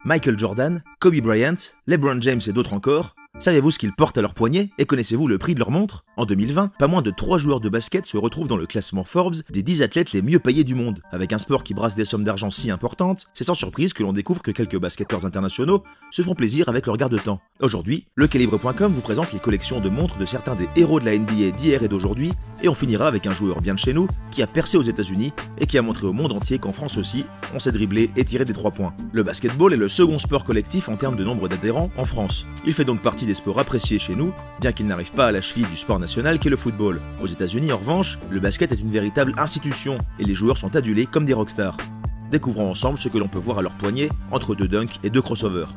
Michael Jordan, Kobe Bryant, LeBron James et d'autres encore. Savez-vous ce qu'ils portent à leur poignet et connaissez-vous le prix de leur montre? En 2020, pas moins de 3 joueurs de basket se retrouvent dans le classement Forbes des 10 athlètes les mieux payés du monde. Avec un sport qui brasse des sommes d'argent si importantes, c'est sans surprise que l'on découvre que quelques basketteurs internationaux se font plaisir avec leur garde-temps. Aujourd'hui, lecalibre.com vous présente les collections de montres de certains des héros de la NBA d'hier et d'aujourd'hui, et on finira avec un joueur bien de chez nous qui a percé aux États-Unis et qui a montré au monde entier qu'en France aussi, on sait dribbler et tirer des 3 points. Le basketball est le second sport collectif en termes de nombre d'adhérents en France. Il fait donc partie des sports appréciés chez nous, bien qu'il n'arrive pas à la cheville du sport national qu'est le football. Aux États-Unis, en revanche, le basket est une véritable institution et les joueurs sont adulés comme des rockstars. Découvrons ensemble ce que l'on peut voir à leur poignet entre 2 dunks et 2 crossovers.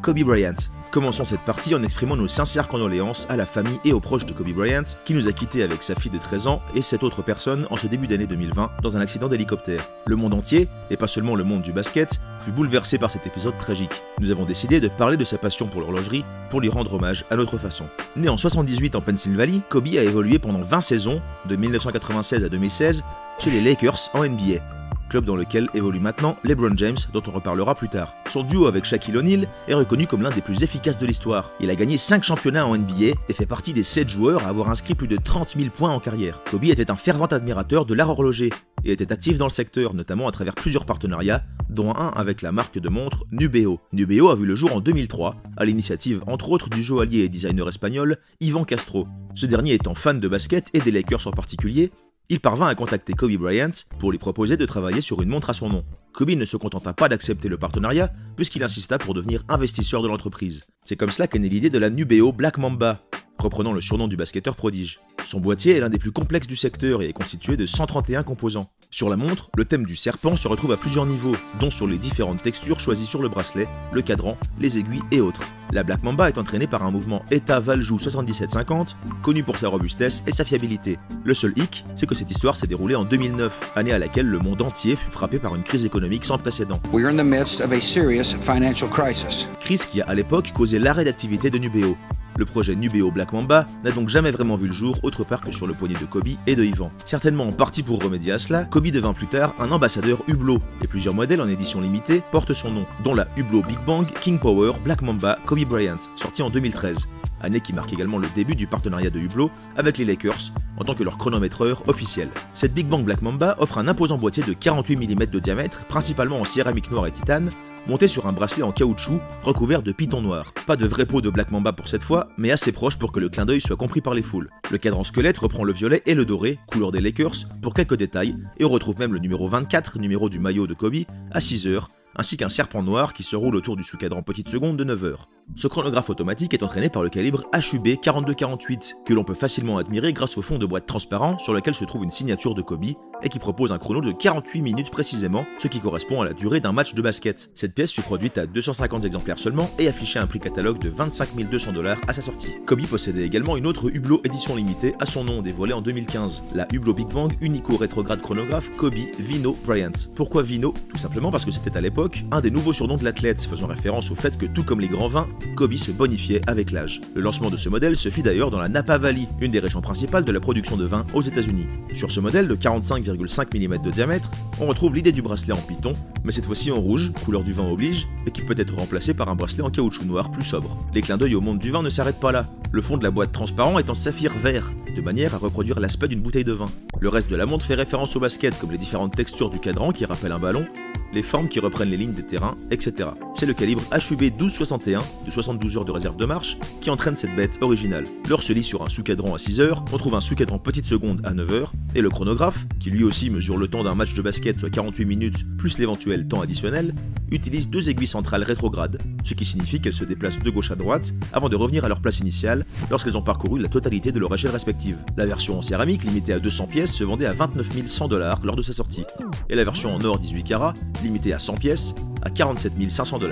Kobe Bryant. Commençons cette partie en exprimant nos sincères condoléances à la famille et aux proches de Kobe Bryant, qui nous a quittés avec sa fille de 13 ans et 7 autres personnes en ce début d'année 2020 dans un accident d'hélicoptère. Le monde entier, et pas seulement le monde du basket, fut bouleversé par cet épisode tragique. Nous avons décidé de parler de sa passion pour l'horlogerie pour lui rendre hommage à notre façon. Né en 78 en Pennsylvanie, Kobe a évolué pendant 20 saisons, de 1996 à 2016, chez les Lakers en NBA. Club dans lequel évolue maintenant LeBron James, dont on reparlera plus tard. Son duo avec Shaquille O'Neal est reconnu comme l'un des plus efficaces de l'histoire. Il a gagné 5 championnats en NBA et fait partie des 7 joueurs à avoir inscrit plus de 30 000 points en carrière. Kobe était un fervent admirateur de l'art horloger et était actif dans le secteur, notamment à travers plusieurs partenariats, dont un avec la marque de montres Nubeo. Nubeo a vu le jour en 2003, à l'initiative entre autres du joaillier et designer espagnol Ivan Castro. Ce dernier étant fan de basket et des Lakers en particulier, il parvint à contacter Kobe Bryant pour lui proposer de travailler sur une montre à son nom. Kobe ne se contenta pas d'accepter le partenariat puisqu'il insista pour devenir investisseur de l'entreprise. C'est comme cela qu'est née l'idée de la Nubeo Black Mamba, reprenant le surnom du basketteur prodige. Son boîtier est l'un des plus complexes du secteur et est constitué de 131 composants. Sur la montre, le thème du serpent se retrouve à plusieurs niveaux, dont sur les différentes textures choisies sur le bracelet, le cadran, les aiguilles et autres. La Black Mamba est entraînée par un mouvement ETA Valjoux 7750, connu pour sa robustesse et sa fiabilité. Le seul hic, c'est que cette histoire s'est déroulée en 2009, année à laquelle le monde entier fut frappé par une crise économique sans précédent. We are in the midst of a serious financial crisis. Crise qui a à l'époque causé l'arrêt d'activité de Nubeo. Le projet Nubeo Black Mamba n'a donc jamais vraiment vu le jour autre part que sur le poignet de Kobe et de Ivan. Certainement en partie pour remédier à cela, Kobe devint plus tard un ambassadeur Hublot et plusieurs modèles en édition limitée portent son nom, dont la Hublot Big Bang King Power Black Mamba Kobe Bryant, sortie en 2013. Année qui marque également le début du partenariat de Hublot avec les Lakers en tant que leur chronométreur officiel. Cette Big Bang Black Mamba offre un imposant boîtier de 48 mm de diamètre, principalement en céramique noire et titane, monté sur un bracelet en caoutchouc recouvert de pitons noirs. Pas de vrai pot de Black Mamba pour cette fois, mais assez proche pour que le clin d'œil soit compris par les foules. Le cadran squelette reprend le violet et le doré, couleur des Lakers, pour quelques détails, et on retrouve même le numéro 24, numéro du maillot de Kobe, à 6 heures, ainsi qu'un serpent noir qui se roule autour du sous-cadran petite seconde de 9 heures. Ce chronographe automatique est entraîné par le calibre HUB 4248, que l'on peut facilement admirer grâce au fond de boîte transparent sur lequel se trouve une signature de Kobe, et qui propose un chrono de 48 minutes précisément, ce qui correspond à la durée d'un match de basket. Cette pièce fut produite à 250 exemplaires seulement et affichait un prix catalogue de 25 200 $ à sa sortie. Kobe possédait également une autre Hublot édition limitée à son nom, dévoilée en 2015, la Hublot Big Bang Unico Rétrograde Chronographe Kobe Vino Bryant. Pourquoi Vino? Tout simplement parce que c'était à l'époque un des nouveaux surnoms de l'athlète, faisant référence au fait que tout comme les grands vins, Kobe se bonifiait avec l'âge. Le lancement de ce modèle se fit d'ailleurs dans la Napa Valley, une des régions principales de la production de vin aux États-Unis. Sur ce modèle de 45,5 mm de diamètre, on retrouve l'idée du bracelet en python, mais cette fois-ci en rouge, couleur du vin oblige, et qui peut être remplacé par un bracelet en caoutchouc noir plus sobre. Les clins d'œil au monde du vin ne s'arrêtent pas là, le fond de la boîte transparent est en saphir vert, de manière à reproduire l'aspect d'une bouteille de vin. Le reste de la montre fait référence au basket, comme les différentes textures du cadran qui rappellent un ballon, les formes qui reprennent les lignes des terrains, etc. C'est le calibre HUB 1261 de 72 heures de réserve de marche qui entraîne cette bête originale. L'heure se lit sur un sous-cadran à 6 heures, on trouve un sous-cadran petite seconde à 9 heures, et le chronographe, qui lui aussi mesure le temps d'un match de basket soit 48 minutes plus l'éventuel temps additionnel, utilise 2 aiguilles centrales rétrogrades, ce qui signifie qu'elles se déplacent de gauche à droite avant de revenir à leur place initiale lorsqu'elles ont parcouru la totalité de leur échelle respective. La version en céramique limitée à 200 pièces se vendait à 29 100 $ lors de sa sortie, et la version en or 18 carats, limitée à 100 pièces, à 47 500 $.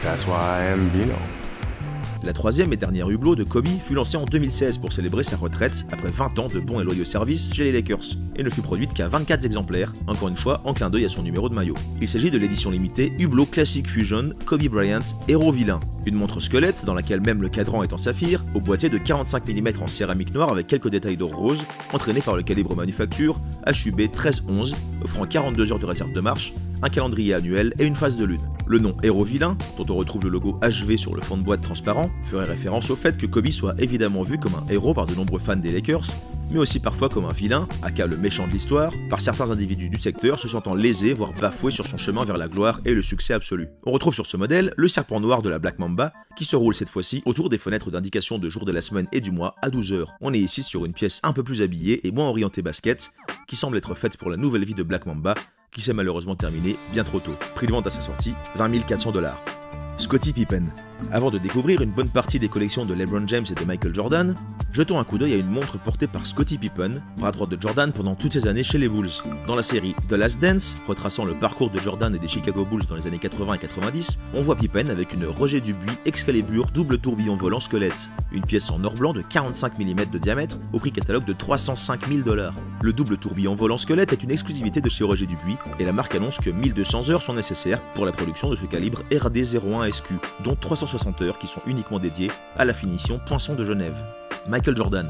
That's why I am Vino. La troisième et dernière Hublot de Kobe fut lancée en 2016 pour célébrer sa retraite après 20 ans de bons et loyaux services chez les Lakers. et ne fut produite qu'à 24 exemplaires, encore une fois en clin d'œil à son numéro de maillot. Il s'agit de l'édition limitée Hublot Classic Fusion Kobe Bryant Héros Vilain, une montre squelette dans laquelle même le cadran est en saphir, au boîtier de 45 mm en céramique noire avec quelques détails d'or rose, entraîné par le calibre manufacture HUB 1311, offrant 42 heures de réserve de marche, un calendrier annuel et une phase de lune. Le nom Héros Vilain, dont on retrouve le logo HV sur le fond de boîte transparent, ferait référence au fait que Kobe soit évidemment vu comme un héros par de nombreux fans des Lakers, mais aussi parfois comme un vilain, aka le méchant de l'histoire, par certains individus du secteur se sentant lésés, voire bafoués sur son chemin vers la gloire et le succès absolu. On retrouve sur ce modèle le serpent noir de la Black Mamba, qui se roule cette fois-ci autour des fenêtres d'indication de jour de la semaine et du mois à 12 h. On est ici sur une pièce un peu plus habillée et moins orientée basket, qui semble être faite pour la nouvelle vie de Black Mamba, qui s'est malheureusement terminée bien trop tôt. Prix de vente à sa sortie, 20 400 $. Scottie Pippen. Avant de découvrir une bonne partie des collections de LeBron James et de Michael Jordan, jetons un coup d'œil à une montre portée par Scottie Pippen, bras droit de Jordan pendant toutes ces années chez les Bulls. Dans la série The Last Dance, retraçant le parcours de Jordan et des Chicago Bulls dans les années 80 et 90, on voit Pippen avec une Roger Dubuis Excalibur double tourbillon volant squelette, une pièce en or blanc de 45 mm de diamètre au prix catalogue de 305 000 $. Le double tourbillon volant squelette est une exclusivité de chez Roger Dubuis et la marque annonce que 1200 heures sont nécessaires pour la production de ce calibre RD01 SQ, dont 360 heures qui sont uniquement dédiées à la finition Poinçon de Genève. Michael Jordan.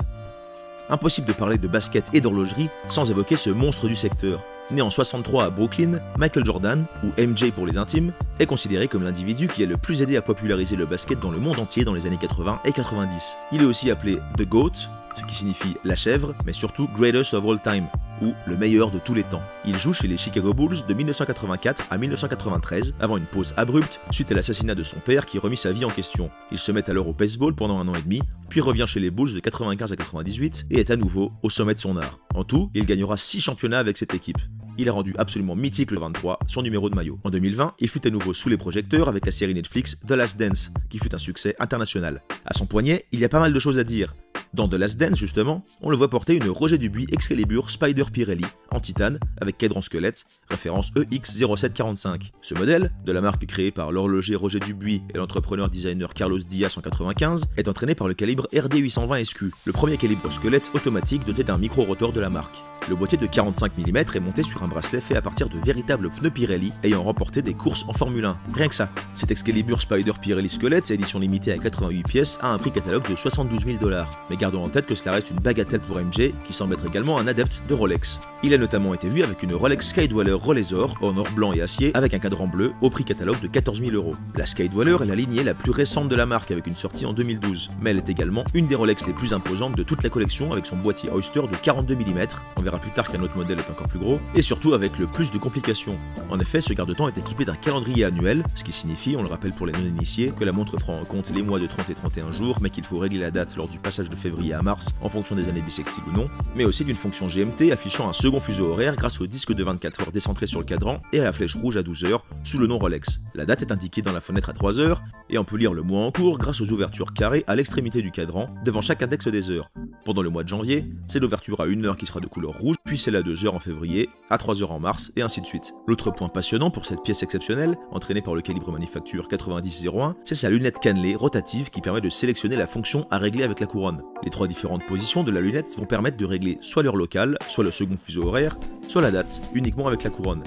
Impossible de parler de basket et d'horlogerie sans évoquer ce monstre du secteur. Né en 63 à Brooklyn, Michael Jordan, ou MJ pour les intimes, est considéré comme l'individu qui a le plus aidé à populariser le basket dans le monde entier dans les années 80 et 90. Il est aussi appelé The GOAT, ce qui signifie la chèvre, mais surtout Greatest of All Time, ou le meilleur de tous les temps. Il joue chez les Chicago Bulls de 1984 à 1993, avant une pause abrupte suite à l'assassinat de son père qui remit sa vie en question. Il se met alors au baseball pendant 1 an et demi, puis revient chez les Bulls de 95 à 98 et est à nouveau au sommet de son art. En tout, il gagnera 6 championnats avec cette équipe. Il a rendu absolument mythique le 23, son numéro de maillot. En 2020, il fut à nouveau sous les projecteurs avec la série Netflix The Last Dance, qui fut un succès international. À son poignet, il y a pas mal de choses à dire. Dans The Last Dance, justement, on le voit porter une Roger Dubuis Excalibur Spider Pirelli en titane avec cadran squelette, référence EX0745. Ce modèle, de la marque créée par l'horloger Roger Dubuis et l'entrepreneur-designer Carlos Diaz en 1995, est entraîné par le calibre RD820 SQ, le premier calibre squelette automatique doté d'un micro-rotor de la marque. Le boîtier de 45 mm est monté sur un bracelet fait à partir de véritables pneus Pirelli ayant remporté des courses en Formule 1. Rien que ça. Cet Excalibur Spider Pirelli Squelette, édition limitée à 88 pièces, a un prix catalogue de 72 000 $. Mais gardons en tête que cela reste une bagatelle pour MJ, qui semble être également un adepte de Rolex. Il a notamment été vu avec une Rolex Skydweller Rolleisor en or blanc et acier avec un cadran bleu au prix catalogue de 14 000 €. La Skydweller est la lignée la plus récente de la marque avec une sortie en 2012, mais elle est également une des Rolex les plus imposantes de toute la collection avec son boîtier Oyster de 42 mm, on verra plus tard qu'un autre modèle est encore plus gros, et surtout avec le plus de complications. En effet, ce garde-temps est équipé d'un calendrier annuel, ce qui signifie, on le rappelle pour les non-initiés, que la montre prend en compte les mois de 30 et 31 jours, mais qu'il faut régler la date lors du passage de février à mars en fonction des années bissextiles ou non, mais aussi d'une fonction GMT affichant un second fuseau horaire grâce au disque de 24 heures décentré sur le cadran et à la flèche rouge à 12 h sous le nom Rolex. La date est indiquée dans la fenêtre à 3 h et on peut lire le mois en cours grâce aux ouvertures carrées à l'extrémité du cadran devant chaque index des heures. Pendant le mois de janvier, c'est l'ouverture à 1 h qui sera de couleur rouge, puis celle à 2 h en février, à 3 h en mars, et ainsi de suite. L'autre point passionnant pour cette pièce exceptionnelle, entraînée par le calibre manufacture 9001, c'est sa lunette cannelée rotative qui permet de sélectionner la fonction à régler avec la couronne. Les 3 différentes positions de la lunette vont permettre de régler soit l'heure locale, soit le second fuseau horaire, soit la date, uniquement avec la couronne.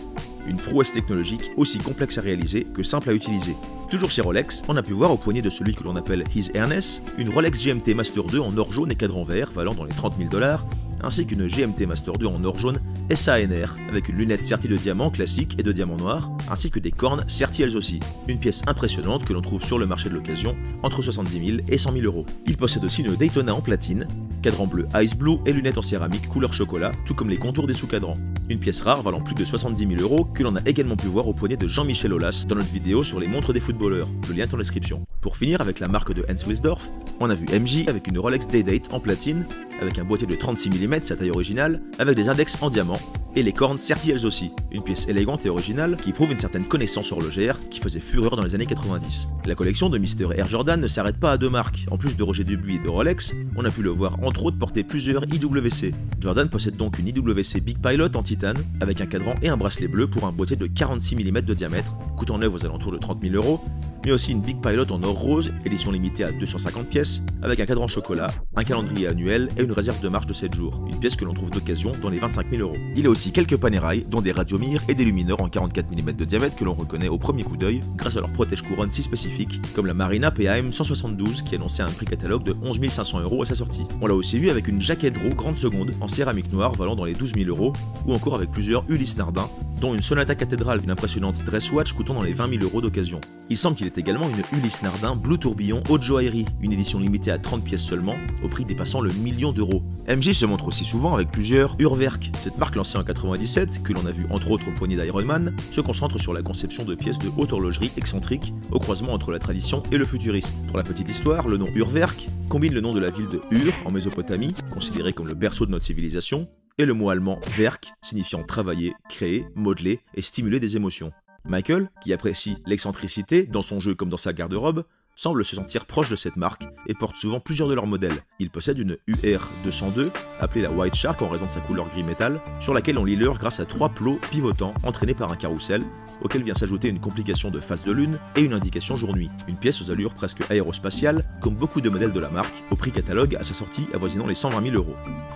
Une prouesse technologique aussi complexe à réaliser que simple à utiliser. Toujours chez Rolex, on a pu voir au poignet de celui que l'on appelle His Airness, une Rolex GMT Master 2 en or jaune et cadran vert valant dans les 30 000 $, ainsi qu'une GMT Master 2 en or jaune SANR avec une lunette sertie de diamant classique et de diamant noir, ainsi que des cornes serties elles aussi. Une pièce impressionnante que l'on trouve sur le marché de l'occasion entre 70 000 et 100 000 €. Il possède aussi une Daytona en platine, cadran bleu Ice Blue et lunettes en céramique couleur chocolat, tout comme les contours des sous-cadrans. Une pièce rare valant plus de 70 000 € que l'on a également pu voir au poignet de Jean-Michel Aulas dans notre vidéo sur les montres des footballeurs, le lien est en description. Pour finir avec la marque de Hans Wilsdorf, on a vu MJ avec une Rolex Day-Date en platine, avec un boîtier de 36 mm, sa taille originale, avec des index en diamant, et les cornes serties elles aussi, une pièce élégante et originale qui prouve une certaine connaissance horlogère qui faisait fureur dans les années 90. La collection de Mr. Air Jordan ne s'arrête pas à 2 marques, en plus de Roger Dubuis et de Rolex, on a pu le voir entre autres porter plusieurs IWC. Jordan possède donc une IWC Big Pilot en titane, avec un cadran et un bracelet bleu pour un boîtier de 46 mm de diamètre, coûtant neuf aux alentours de 30 000 €, mais aussi une Big Pilot en or rose, édition limitée à 250 pièces, avec un cadran chocolat, un calendrier annuel et une réserve de marche de 7 jours, une pièce que l'on trouve d'occasion dans les 25 000 €. Il a aussi quelques Panerai, dont des Radiomir et des lumineurs en 44 mm de diamètre que l'on reconnaît au premier coup d'œil grâce à leur protège-couronne si spécifique, comme la Marina PAM 172 qui annonçait un prix catalogue de 11 500 € à sa sortie. On l'a aussi vu avec une jaquette Draw grande seconde en céramique noire valant dans les 12 000 € ou encore avec plusieurs Ulysse Nardin, dont une Sonata Cathédrale, une impressionnante Dresswatch coûtant dans les 20 000 € d'occasion. Il semble qu'il est également une Ulysse Nardin Blue Tourbillon haute joaillerie, une édition limitée à 30 pièces seulement, au prix dépassant le 1 million d'euros. MJ se montre aussi souvent avec plusieurs Urwerk. Cette marque lancée en 97, que l'on a vu entre autres au poignet d'Iron Man, se concentre sur la conception de pièces de haute horlogerie excentriques, au croisement entre la tradition et le futuriste. Pour la petite histoire, le nom Urwerk combine le nom de la ville de Ur, en Mésopotamie, considérée comme le berceau de notre civilisation, et le mot allemand Werk, signifiant travailler, créer, modeler et stimuler des émotions. Michael, qui apprécie l'excentricité dans son jeu comme dans sa garde-robe, semble se sentir proche de cette marque et porte souvent plusieurs de leurs modèles. Il possède une UR202, appelée la White Shark en raison de sa couleur gris métal, sur laquelle on lit l'heure grâce à 3 plots pivotants entraînés par un carrousel, auquel vient s'ajouter une complication de phase de lune et une indication jour-nuit. Une pièce aux allures presque aérospatiales, comme beaucoup de modèles de la marque, au prix catalogue à sa sortie avoisinant les 120 000 €.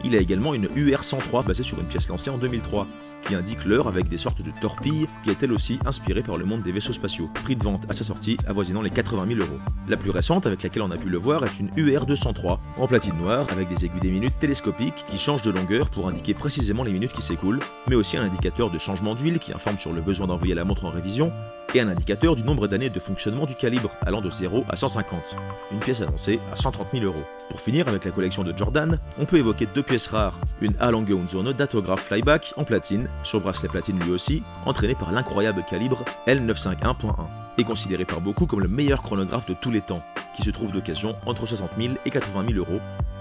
Il a également une UR103 basée sur une pièce lancée en 2003, qui indique l'heure avec des sortes de torpilles qui est elle aussi inspirée par le monde des vaisseaux spatiaux. Prix de vente à sa sortie avoisinant les 80 000 €. La plus récente avec laquelle on a pu le voir est une UR203 en platine noire avec des aiguilles des minutes télescopiques qui changent de longueur pour indiquer précisément les minutes qui s'écoulent, mais aussi un indicateur de changement d'huile qui informe sur le besoin d'envoyer la montre en révision et un indicateur du nombre d'années de fonctionnement du calibre allant de 0 à 150. Une pièce annoncée à 130 000 €. Pour finir avec la collection de Jordan, on peut évoquer 2 pièces rares, une A Lange und Söhne datographe flyback en platine, sur bracelet platine lui aussi, entraîné par l'incroyable calibre L951.1. est considéré par beaucoup comme le meilleur chronographe de tous les temps, qui se trouve d'occasion entre 60 000 et 80 000 €,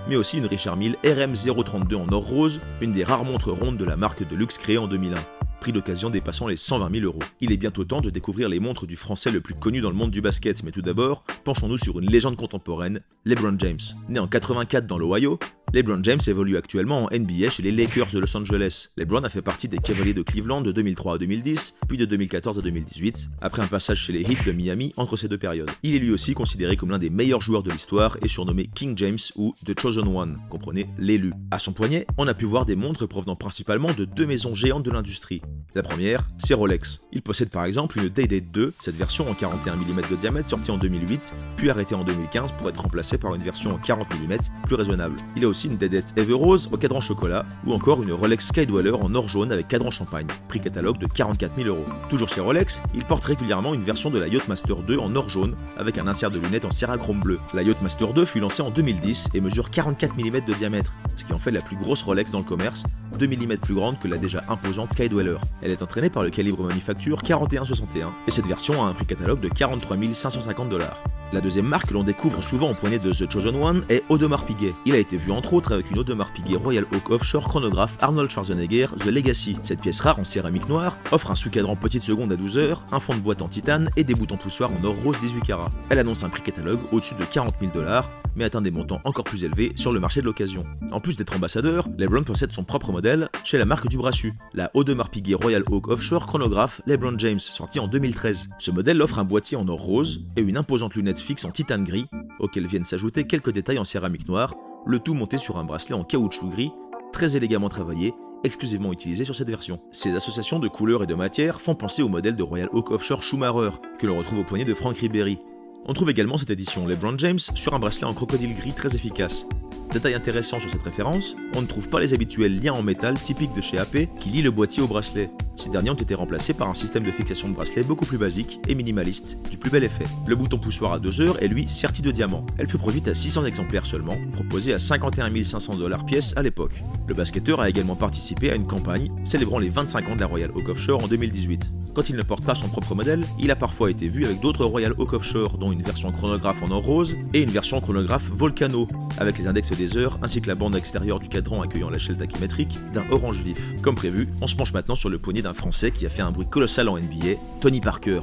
mais aussi une Richard Mille RM032 en or rose, une des rares montres rondes de la marque de luxe créée en 2001. Prix d'occasion dépassant les 120 000 €. Il est bientôt temps de découvrir les montres du français le plus connu dans le monde du basket, mais tout d'abord, penchons-nous sur une légende contemporaine, LeBron James. Né en 84 dans l'Ohio, LeBron James évolue actuellement en NBA chez les Lakers de Los Angeles. LeBron a fait partie des Cavaliers de Cleveland de 2003 à 2010, puis de 2014 à 2018, après un passage chez les Heat de Miami entre ces deux périodes. Il est lui aussi considéré comme l'un des meilleurs joueurs de l'histoire et surnommé King James ou The Chosen One, comprenez l'élu. À son poignet, on a pu voir des montres provenant principalement de 2 maisons géantes de l'industrie. La première, c'est Rolex. Il possède par exemple une Day-Date 2, cette version en 41 mm de diamètre sortie en 2008, puis arrêtée en 2015 pour être remplacée par une version en 40 mm plus raisonnable. Il a aussi une Day-Date Eve Rose au cadran chocolat, ou encore une Rolex Skydweller en or jaune avec cadran champagne, prix catalogue de 44 000 €. Toujours chez Rolex, il porte régulièrement une version de la Yachtmaster 2 en or jaune avec un insert de lunettes en cérachrome bleu. La Yachtmaster 2 fut lancée en 2010 et mesure 44 mm de diamètre, ce qui en fait la plus grosse Rolex dans le commerce, 2 mm plus grande que la déjà imposante Skydweller. Elle est entraînée par le calibre manufacture 4161 et cette version a un prix catalogue de 43 550 $. La deuxième marque que l'on découvre souvent au poignet de The Chosen One est Audemars Piguet. Il a été vu entre autres avec une Audemars Piguet Royal Oak Offshore chronographe Arnold Schwarzenegger The Legacy. Cette pièce rare en céramique noire offre un sous-cadran petite seconde à 12 heures, un fond de boîte en titane et des boutons poussoirs en or rose 18 carats. Elle annonce un prix catalogue au-dessus de 40 000 $, mais atteint des montants encore plus élevés sur le marché de l'occasion. En plus d'être ambassadeur, LeBron possède son propre modèle chez la marque du Brassus, la Audemars Piguet Royal Oak Offshore chronographe LeBron James, sortie en 2013. Ce modèle offre un boîtier en or rose et une imposante lunette fixe en titane gris, auxquelles viennent s'ajouter quelques détails en céramique noire, le tout monté sur un bracelet en caoutchouc gris, très élégamment travaillé, exclusivement utilisé sur cette version. Ces associations de couleurs et de matières font penser au modèle de Royal Oak Offshore Schumacher, que l'on retrouve au poignet de Frank Ribéry. On trouve également cette édition LeBron James sur un bracelet en crocodile gris très efficace. Détail intéressant sur cette référence, on ne trouve pas les habituels liens en métal typiques de chez AP qui lient le boîtier au bracelet. Ces derniers ont été remplacés par un système de fixation de bracelet beaucoup plus basique et minimaliste, du plus bel effet. Le bouton poussoir à 2 heures est lui serti de diamant. Elle fut produite à 600 exemplaires seulement, proposée à 51 500 $ pièce à l'époque. Le basketteur a également participé à une campagne célébrant les 25 ans de la Royal Oak Offshore en 2018. Quand il ne porte pas son propre modèle, il a parfois été vu avec d'autres Royal Oak Offshore, dont une version chronographe en or rose et une version chronographe Volcano, avec les index des heures ainsi que la bande extérieure du cadran accueillant l'échelle tachymétrique d'un orange vif. Comme prévu, on se penche maintenant sur le poignet d'un Français qui a fait un bruit colossal en NBA, Tony Parker.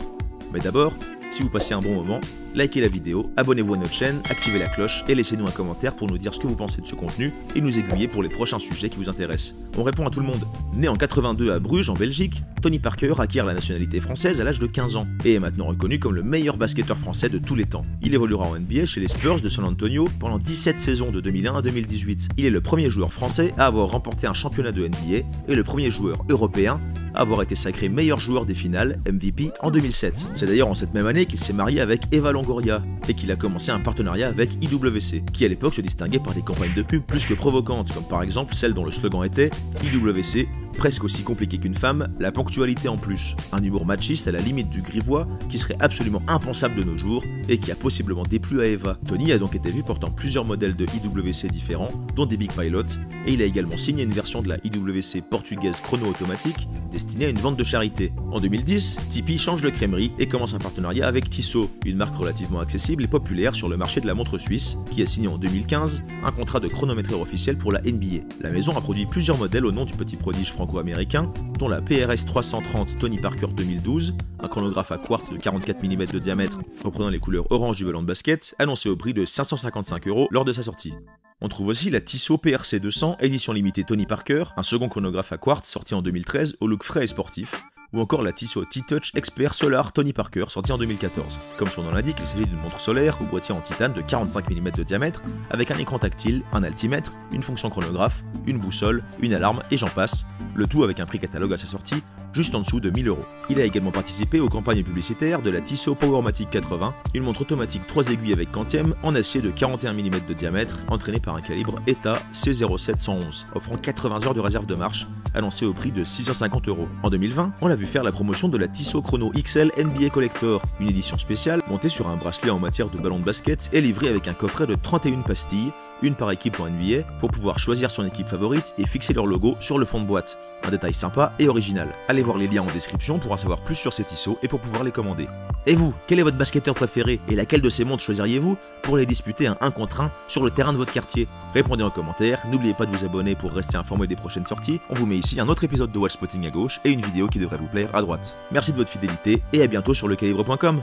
Mais d'abord, si vous passez un bon moment, likez la vidéo, abonnez-vous à notre chaîne, activez la cloche et laissez-nous un commentaire pour nous dire ce que vous pensez de ce contenu et nous aiguiller pour les prochains sujets qui vous intéressent. On répond à tout le monde. Né en 82 à Bruges, en Belgique, Tony Parker acquiert la nationalité française à l'âge de 15 ans et est maintenant reconnu comme le meilleur basketteur français de tous les temps. Il évoluera en NBA chez les Spurs de San Antonio pendant 17 saisons de 2001 à 2018. Il est le premier joueur français à avoir remporté un championnat de NBA et le premier joueur européen à avoir été sacré meilleur joueur des finales, MVP, en 2007. C'est d'ailleurs en cette même année qu'il s'est marié avec Eva Longoria et qu'il a commencé un partenariat avec IWC, qui à l'époque se distinguait par des campagnes de pub plus que provocantes, comme par exemple celle dont le slogan était IWC, presque aussi compliqué qu'une femme, la ponctualité en plus. Un humour machiste à la limite du grivois qui serait absolument impensable de nos jours et qui a possiblement déplu à Eva. Tony a donc été vu portant plusieurs modèles de IWC différents, dont des Big Pilots, et il a également signé une version de la IWC portugaise chrono-automatique destinée à une vente de charité. En 2010, Tipeee change de crèmerie et commence un partenariat avec Tissot, une marque relativement accessible et populaire sur le marché de la montre suisse, qui a signé en 2015 un contrat de chronométreur officiel pour la NBA. La maison a produit plusieurs modèles au nom du petit prodige franco-américain, dont la PRS 330 Tony Parker 2012, un chronographe à quartz de 44 mm de diamètre reprenant les couleurs orange du ballon de basket, annoncé au prix de 555 € lors de sa sortie. On trouve aussi la Tissot PRC 200 édition limitée Tony Parker, un second chronographe à quartz sorti en 2013 au look frais et sportif, ou encore la Tissot T-Touch Expert Solar Tony Parker sortie en 2014. Comme son nom l'indique, il s'agit d'une montre solaire ou boîtier en titane de 45 mm de diamètre avec un écran tactile, un altimètre, une fonction chronographe, une boussole, une alarme et j'en passe, le tout avec un prix catalogue à sa sortie juste en dessous de 1000 €. Il a également participé aux campagnes publicitaires de la Tissot Powermatic 80, une montre automatique 3 aiguilles avec quantième en acier de 41 mm de diamètre, entraînée par un calibre ETA C07-111, offrant 80 heures de réserve de marche, annoncée au prix de 650 €. En 2020, on l'a vu faire la promotion de la Tissot Chrono XL NBA Collector, une édition spéciale montée sur un bracelet en matière de ballon de basket et livrée avec un coffret de 31 pastilles, une par équipe en NBA, pour pouvoir choisir son équipe favorite et fixer leur logo sur le fond de boîte. Un détail sympa et original. Allez voir les liens en description pour en savoir plus sur ces Tissot et pour pouvoir les commander. Et vous, quel est votre basketteur préféré et laquelle de ces montres choisiriez-vous pour les disputer un 1 contre 1 sur le terrain de votre quartier? Répondez en commentaire, n'oubliez pas de vous abonner pour rester informé des prochaines sorties. On vous met ici un autre épisode de Watch Spotting à gauche et une vidéo qui devrait vous plaire à droite. Merci de votre fidélité et à bientôt sur lecalibre.com.